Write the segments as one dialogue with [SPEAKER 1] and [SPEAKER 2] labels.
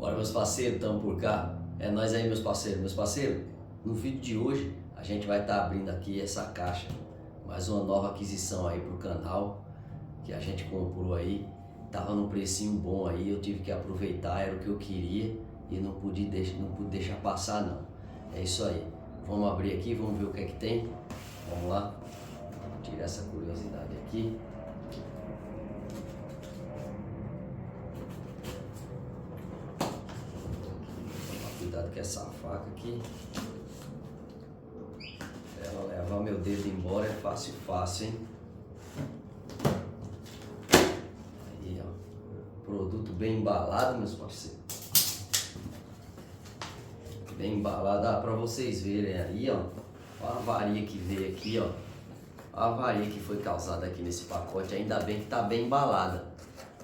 [SPEAKER 1] Bora, meus parceiros, estamos por cá. É nóis aí, meus parceiros. Meus parceiros, no vídeo de hoje a gente vai estar abrindo aqui essa caixa. Mais uma nova aquisição aí pro canal que a gente comprou aí. Tava num precinho bom aí, eu tive que aproveitar, era o que eu queria e não pude deixar passar não. É isso aí. Vamos abrir aqui, vamos ver o que é que tem. Vamos lá. Vou tirar essa curiosidade aqui. Cuidado com essa faca aqui. Ela levar meu dedo embora é fácil, hein? Aí, ó. Produto bem embalado, meus parceiros. Bem embalado, dá pra vocês verem aí, ó. Olha a avaria que veio aqui, ó. A avaria que foi causada aqui nesse pacote. Ainda bem que tá bem embalada.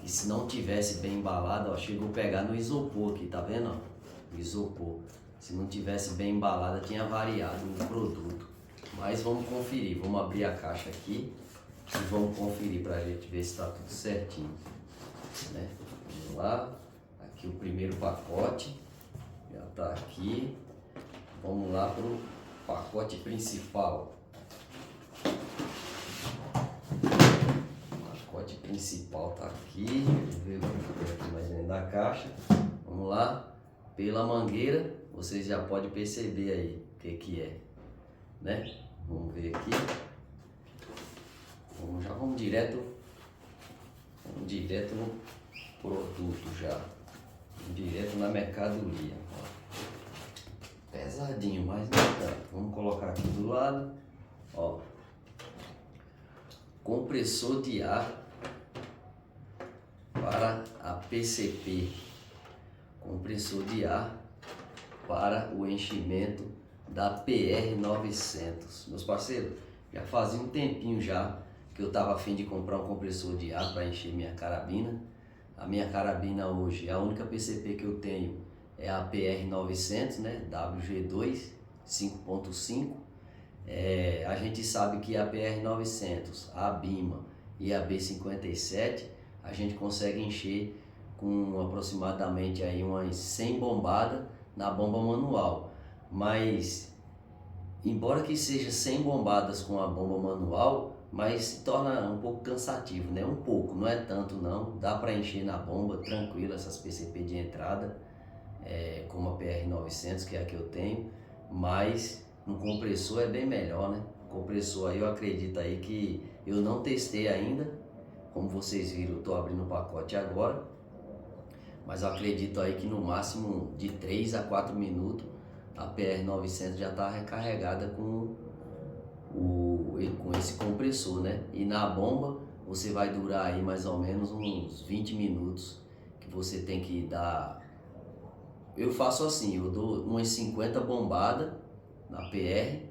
[SPEAKER 1] E se não tivesse bem embalada, ó, chegou a pegar no isopor aqui, tá vendo, ó? Isopor. Se não tivesse bem embalada, tinha variado o produto. Mas vamos conferir, vamos abrir a caixa aqui e vamos conferir pra gente ver se está tudo certinho, né? Vamos lá, aqui o primeiro pacote já tá aqui. Vamos lá pro pacote principal. O pacote principal tá aqui. Deixa eu ver o que tem aqui mais dentro da caixa. Vamos lá. Pela mangueira, vocês já podem perceber aí o que é, né? Vamos ver aqui. Vamos direto no produto já. Vamos direto na mercadoria. Ó. Pesadinho, mas não tanto. Vamos colocar aqui do lado. Ó. Compressor de ar para a PCP. Compressor de ar para o enchimento da PR900. Meus parceiros, já fazia um tempinho já que eu estava a fim de comprar um compressor de ar para encher minha carabina. A minha carabina hoje, a única PCP que eu tenho é a PR900, né? WG2 5.5. A gente sabe que a PR900, a Bima e a B57 a gente consegue encher com aproximadamente aí umas 100 bombadas na bomba manual. Mas, embora que seja 100 bombadas com a bomba manual, mas se torna um pouco cansativo, né? Um pouco, não é tanto não. Dá para encher na bomba, tranquilo, essas PCP de entrada, como a PR900, que é a que eu tenho. Mas no compressor é bem melhor, né? O compressor aí eu acredito aí que eu não testei ainda. Como vocês viram, eu tô abrindo o pacote agora. Mas eu acredito aí que no máximo de 3 a 4 minutos a PR900 já está recarregada com esse compressor, né? E na bomba você vai durar aí mais ou menos uns 20 minutos que você tem que dar. Eu faço assim, eu dou umas 50 bombadas na PR,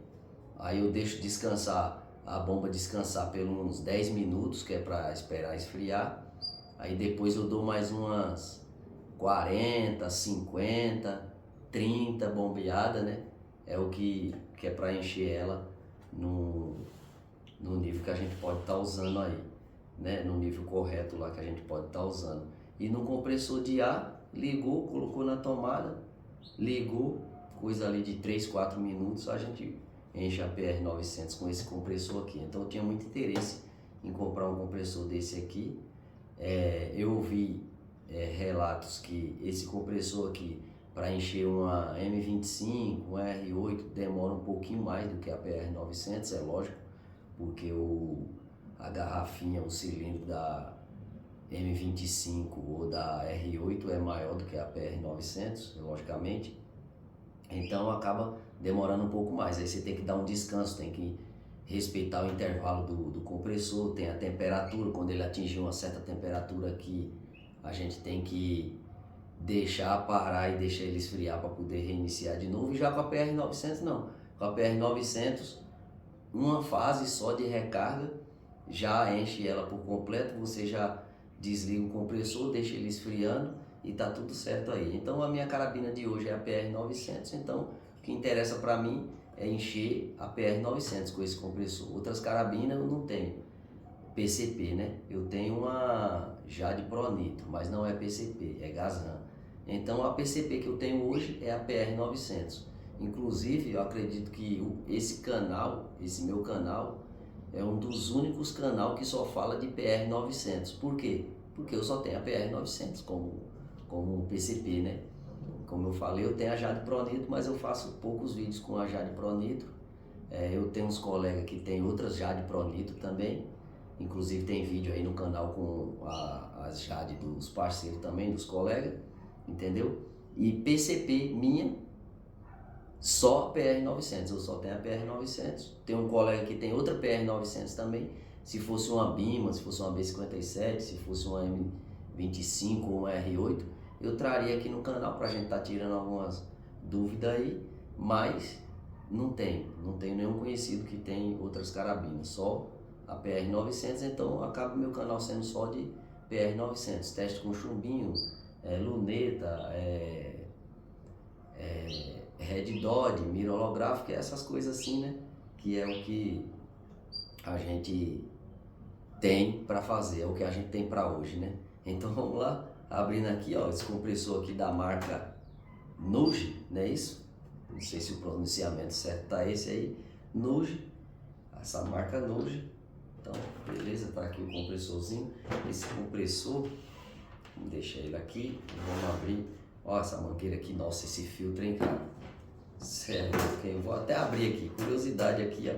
[SPEAKER 1] aí eu deixo descansar, a bomba descansar por uns 10 minutos, que é para esperar esfriar. Aí depois eu dou mais umas 40, 50, 30 bombeada, né? É o que é para encher ela no nível que a gente pode estar usando aí, né? No nível correto lá que a gente pode estar usando. E no compressor de ar, ligou, colocou na tomada, ligou, coisa ali de 3, 4 minutos, a gente enche a PR900 com esse compressor aqui. Então eu tinha muito interesse em comprar um compressor desse aqui. Eu ouvi relatos que esse compressor aqui para encher uma M25, uma R8 demora um pouquinho mais do que a PR900, é lógico, porque a garrafinha, o cilindro da M25 ou da R8 é maior do que a PR900, logicamente, então acaba demorando um pouco mais. Aí você tem que dar um descanso, tem que respeitar o intervalo do compressor, tem a temperatura, quando ele atingir uma certa temperatura aqui, a gente tem que deixar parar e deixar ele esfriar para poder reiniciar de novo. E já com a PR900 não, com a PR900 uma fase só de recarga já enche ela por completo, você já desliga o compressor, deixa ele esfriando e tá tudo certo aí. Então a minha carabina de hoje é a PR900, então o que interessa para mim é encher a PR900 com esse compressor. Outras carabinas eu não tenho PCP, né? Eu tenho uma Jade Pro Nitro, mas não é PCP, é gás RAM. Então a PCP que eu tenho hoje é a PR900. Inclusive eu acredito que esse canal, esse meu canal, é um dos únicos canal que só fala de PR900. Por quê? Porque eu só tenho a PR900 como PCP, né? Como eu falei, eu tenho a Jade Pro Nitro, mas eu faço poucos vídeos com a Jade Pro Nitro. Eu tenho uns colegas que tem outras Jade Pro Nitro também. Inclusive tem vídeo aí no canal com as Jade dos parceiros também, dos colegas, entendeu? E PCP minha, só PR900, eu só tenho a PR900. Tem um colega que tem outra PR900 também. Se fosse uma Bima, se fosse uma B57, se fosse uma M25 ou uma R8, eu traria aqui no canal pra gente tá tirando algumas dúvidas aí, mas não tenho nenhum conhecido que tem outras carabinas, só a PR900, então acaba meu canal sendo só de PR900, teste com chumbinho, luneta, Red Dot, mira holográfica, essas coisas assim, né? Que é o que a gente tem para fazer, é o que a gente tem para hoje, né? Então vamos lá, abrindo aqui, ó, esse compressor aqui da marca Nuge, não é isso? Não sei se o pronunciamento certo tá esse aí, Nuge, essa marca Nuge. Então, beleza, tá aqui o compressorzinho. Esse compressor, vamos deixar ele aqui, vamos abrir. Ó, essa mangueira aqui, nossa, esse filtro, hein, cara? Sério, eu vou até abrir aqui, curiosidade aqui, ó.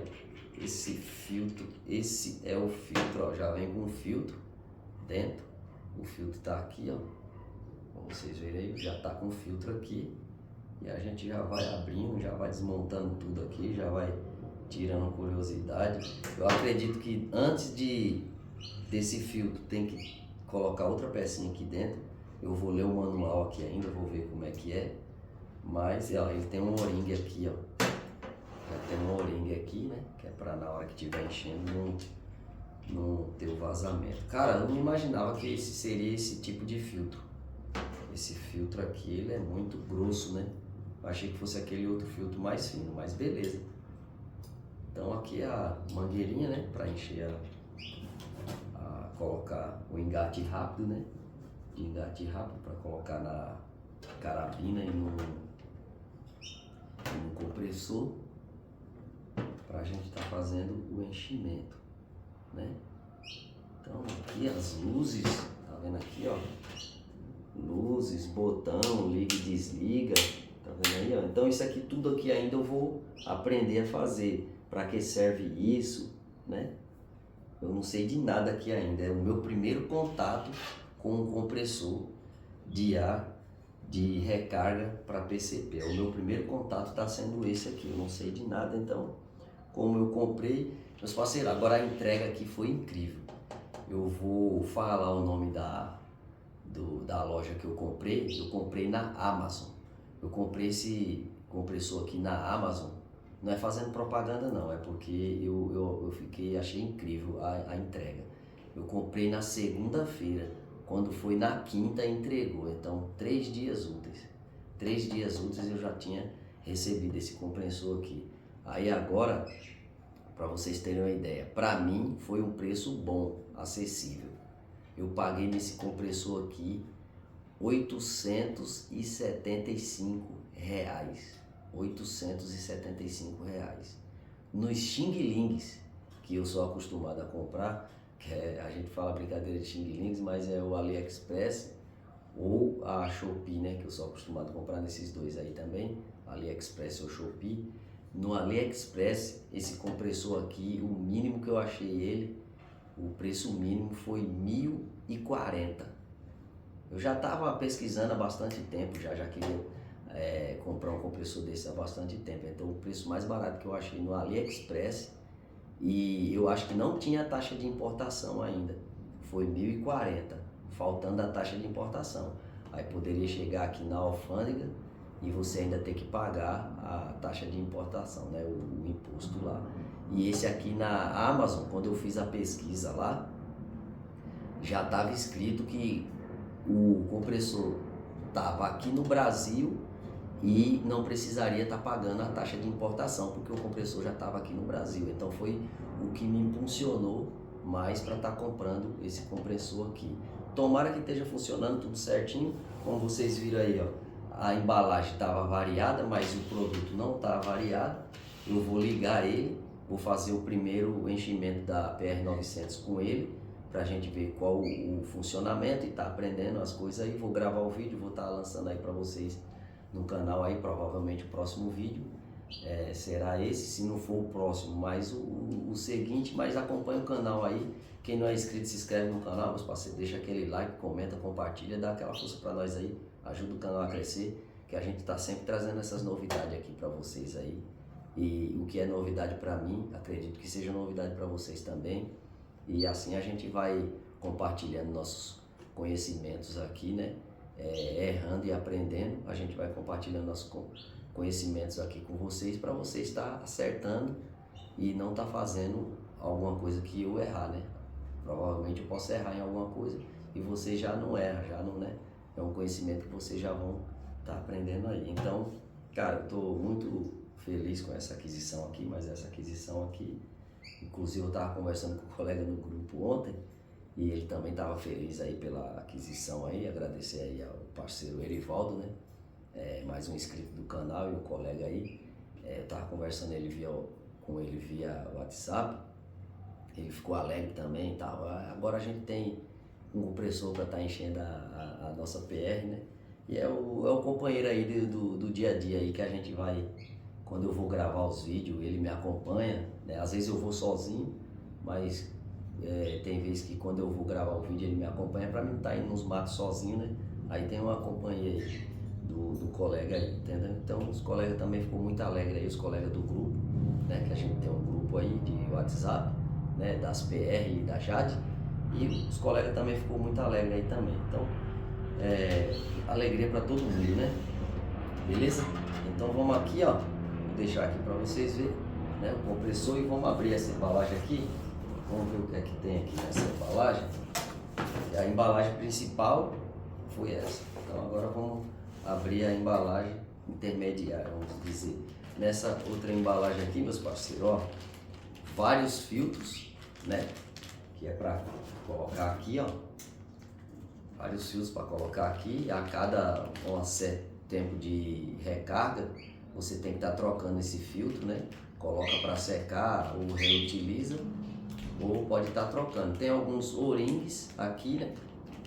[SPEAKER 1] Esse filtro, esse é o filtro, ó, já vem com um filtro dentro. O filtro tá aqui, ó. Pra vocês verem aí, já tá com o filtro aqui. E a gente já vai abrindo, já vai desmontando tudo aqui, já vai tirando curiosidade. Eu acredito que antes desse filtro tem que colocar outra pecinha aqui dentro. Eu vou ler o manual aqui ainda, vou ver como é que é. Mas ó, ele tem um O-ring aqui, ó. Já tem um O-ring aqui, né? Que é pra na hora que estiver enchendo não ter o vazamento. Cara, eu não imaginava que esse seria esse tipo de filtro. Esse filtro aqui, ele é muito grosso, né? Eu achei que fosse aquele outro filtro mais fino, mas beleza. Então aqui é a mangueirinha, né? Pra encher colocar o engate rápido, né? De engate rápido para colocar na carabina e no compressor, para a gente estar fazendo o enchimento, né? Então aqui as luzes, tá vendo aqui, ó? Luzes, botão, liga e desliga, tá vendo aí, ó? Então isso aqui tudo aqui ainda eu vou aprender a fazer. Para que serve isso, né? Eu não sei de nada aqui ainda. É o meu primeiro contato com um compressor de ar de recarga para PCP. O meu primeiro contato está sendo esse aqui. Eu não sei de nada, então, como eu comprei, meus parceiros, agora a entrega aqui foi incrível. Eu vou falar o nome da loja que eu comprei na Amazon. Eu comprei esse compressor aqui na Amazon. Não é fazendo propaganda não, é porque eu achei incrível a entrega. Eu comprei na segunda-feira, quando foi na quinta entregou, então 3 dias úteis. 3 dias úteis eu já tinha recebido esse compressor aqui. Aí agora, para vocês terem uma ideia, para mim foi um preço bom, acessível. Eu paguei nesse compressor aqui R$875. R$875. Nos Xing Lings, que eu sou acostumado a comprar, a gente fala brincadeira de Xing Lings, mas é o AliExpress ou a Shopee, né? Que eu sou acostumado a comprar nesses dois aí também, AliExpress ou Shopee. No AliExpress, esse compressor aqui, o mínimo que eu achei ele, o preço mínimo foi R$1.040. Eu já estava pesquisando há bastante tempo, já queria comprar um compressor desse há bastante tempo. Então o preço mais barato que eu achei no AliExpress, e eu acho que não tinha taxa de importação ainda, foi R$1.040, faltando a taxa de importação. Aí poderia chegar aqui na alfândega e você ainda ter que pagar a taxa de importação, né? O imposto lá. E esse aqui na Amazon, quando eu fiz a pesquisa lá, já estava escrito que o compressor estava aqui no Brasil e não precisaria estar pagando a taxa de importação, porque o compressor já estava aqui no Brasil. Então foi o que me impulsionou mais para estar comprando esse compressor aqui. tomara que esteja funcionando tudo certinho. Como vocês viram aí, ó, a embalagem estava variada, mas o produto não está variado. Eu vou ligar ele, vou fazer o primeiro enchimento da PR900 com ele, para a gente ver qual o funcionamento e tá aprendendo as coisas aí. Vou gravar o vídeo, vou estar lançando aí para vocês no canal aí, provavelmente o próximo vídeo será esse, se não for o próximo, mas o seguinte. Mas acompanha o canal aí. Quem não é inscrito, se inscreve no canal, meus parceiros, deixa aquele like, comenta, compartilha, dá aquela força para nós aí, ajuda o canal a crescer, que a gente tá sempre trazendo essas novidades aqui para vocês aí. E o que é novidade para mim, acredito que seja novidade para vocês também. E assim a gente vai compartilhando nossos conhecimentos aqui, né? Errando e aprendendo, a gente vai compartilhando nossos conhecimentos aqui com vocês, para vocês estar acertando e não estar fazendo alguma coisa que eu errar, né? Provavelmente eu posso errar em alguma coisa e você já não erra, já não, né? É um conhecimento que vocês já vão estar aprendendo aí. Então, cara, eu tô muito feliz com essa aquisição aqui, mas essa aquisição aqui, inclusive eu estava conversando com um colega no grupo ontem e ele também estava feliz aí pela aquisição aí. Agradecer aí ao parceiro Erivaldo, né? Mais um inscrito do canal e um colega aí. Eu estava conversando com ele via WhatsApp. Ele ficou alegre também e tal. Agora a gente tem um compressor para estar enchendo a nossa PR, né? E é o companheiro aí do dia a dia aí que a gente vai, quando eu vou gravar os vídeos, ele me acompanha, né? Às vezes eu vou sozinho, mas tem vezes que quando eu vou gravar o vídeo ele me acompanha, para mim não estar indo nos matos sozinho, né? Aí tem uma companhia aí do colega aí, entendeu? Então os colegas também ficou muito alegres aí, os colegas do grupo, né? Que a gente tem um grupo aí de WhatsApp, né? Das PR e da Jade, e os colegas também ficou muito alegres aí também. Então, alegria para todo mundo, né? Beleza? Então vamos aqui, ó, vou deixar aqui para vocês verem, né? O compressor, e vamos abrir essa embalagem aqui. Vamos ver o que é que tem aqui nessa embalagem. A embalagem principal foi essa. Então agora vamos abrir a embalagem intermediária, vamos dizer. Nessa outra embalagem aqui, meus parceiros, ó, vários filtros, né? Que é para colocar aqui, ó. Vários filtros para colocar aqui. A cada um certo tempo de recarga, você tem que estar trocando esse filtro, né? Coloca para secar ou reutiliza, ou pode estar trocando. Tem alguns O-rings aqui, né?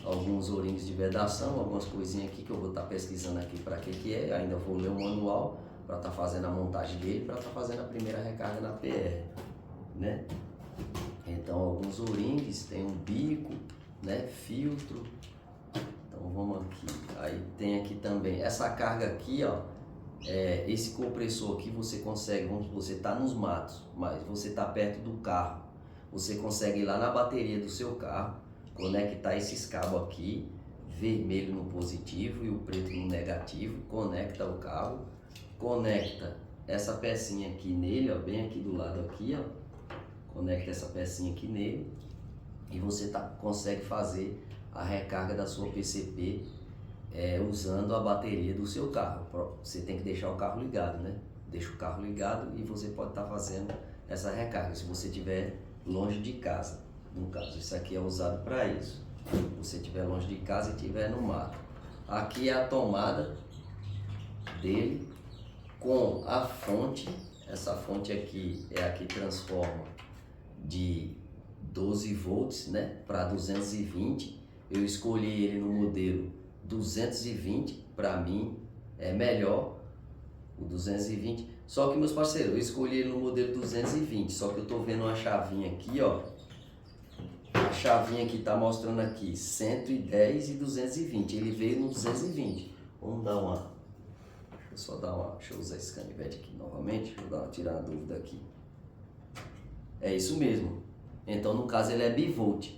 [SPEAKER 1] Alguns O-rings de vedação, algumas coisinhas aqui que eu vou estar pesquisando aqui para que é. Ainda vou ler o manual para estar fazendo a montagem dele, para estar fazendo a primeira recarga na PR, né? Então alguns O-rings, tem um bico, né? Filtro. Então vamos aqui. Aí tem aqui também essa carga aqui, ó. Esse compressor aqui você consegue, você está nos matos, mas você está perto do carro, você consegue ir lá na bateria do seu carro, conectar esses cabos aqui, vermelho no positivo e o preto no negativo, conecta o cabo, conecta essa pecinha aqui nele, ó, bem aqui do lado aqui, ó, conecta essa pecinha aqui nele e você consegue fazer a recarga da sua PCP usando a bateria do seu carro. Você tem que deixar o carro ligado, né? Deixa o carro ligado e você pode estar fazendo essa recarga se você estiver longe de casa. No caso, isso aqui é usado para isso. Se você estiver longe de casa e estiver no mato. Aqui é a tomada dele com a fonte. Essa fonte aqui é a que transforma de 12 volts, né, para 220. Eu escolhi ele no modelo 220, para mim é melhor o 220. Só que, meus parceiros, eu escolhi ele no modelo 220, só que eu tô vendo uma chavinha aqui, ó. A chavinha que tá mostrando aqui 110 e 220. Ele veio no 220. Vamos dar uma. Deixa eu usar esse canivete aqui novamente. Tirar a dúvida aqui. É isso mesmo. Então, no caso, ele é bivolt.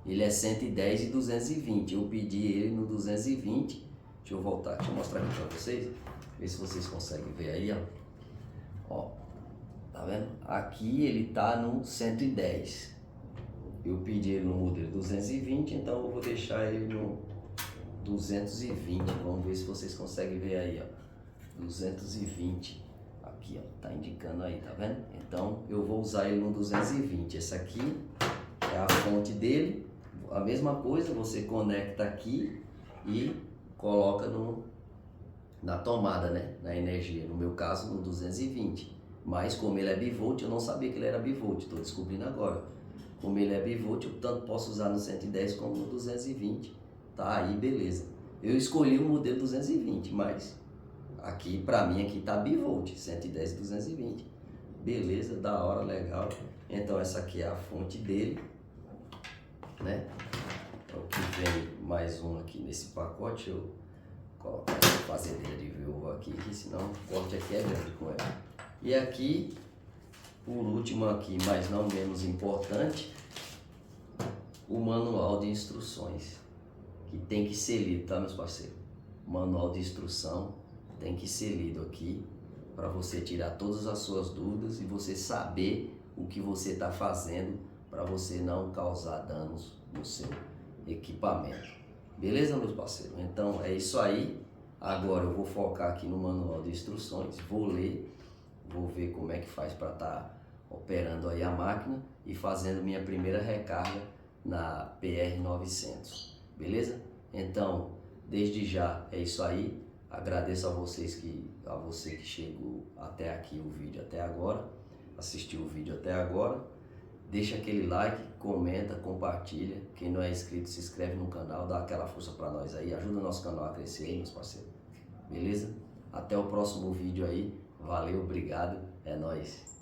[SPEAKER 1] Ele é 110 e 220. Eu pedi ele no 220. Deixa eu voltar, deixa eu mostrar aqui para vocês. Ver se vocês conseguem ver aí, ó. Ó, tá vendo? Aqui ele tá no 110. Eu pedi ele no modelo 220, então eu vou deixar ele no 220. Vamos ver se vocês conseguem ver aí, ó. 220. Aqui, ó, tá indicando aí, tá vendo? Então eu vou usar ele no 220. Essa aqui é a fonte dele. a mesma coisa, você conecta aqui e coloca na tomada, né? Na energia, no meu caso no 220. Mas como ele é bivolt, eu não sabia que ele era bivolt, estou descobrindo agora. Como ele é bivolt, eu tanto posso usar no 110 como no 220. Tá aí, beleza. Eu escolhi o modelo 220, mas aqui pra mim aqui tá bivolt, 110 e 220. Beleza, da hora, legal. Então essa aqui é a fonte dele, né? Então aqui vem mais um aqui nesse pacote. Eu colocar essa fazendeira de viúva aqui, que senão o corte aqui é grande com ela. E aqui, por último aqui, mas não menos importante, o manual de instruções, que tem que ser lido, tá, meus parceiros? O manual de instrução tem que ser lido aqui, para você tirar todas as suas dúvidas e você saber o que você está fazendo para você não causar danos no seu equipamento. Beleza, meus parceiros? Então é isso aí. Agora eu vou focar aqui no manual de instruções, vou ler, vou ver como é que faz para estar operando aí a máquina e fazendo minha primeira recarga na PR900. Beleza? Então, desde já é isso aí. Agradeço a você que chegou até aqui o vídeo até agora, assistiu o vídeo até agora. Deixa aquele like, comenta, compartilha. Quem não é inscrito, se inscreve no canal, dá aquela força para nós aí, ajuda o nosso canal a crescer aí, meus parceiros. Beleza? Até o próximo vídeo aí. Valeu, obrigado, é nóis.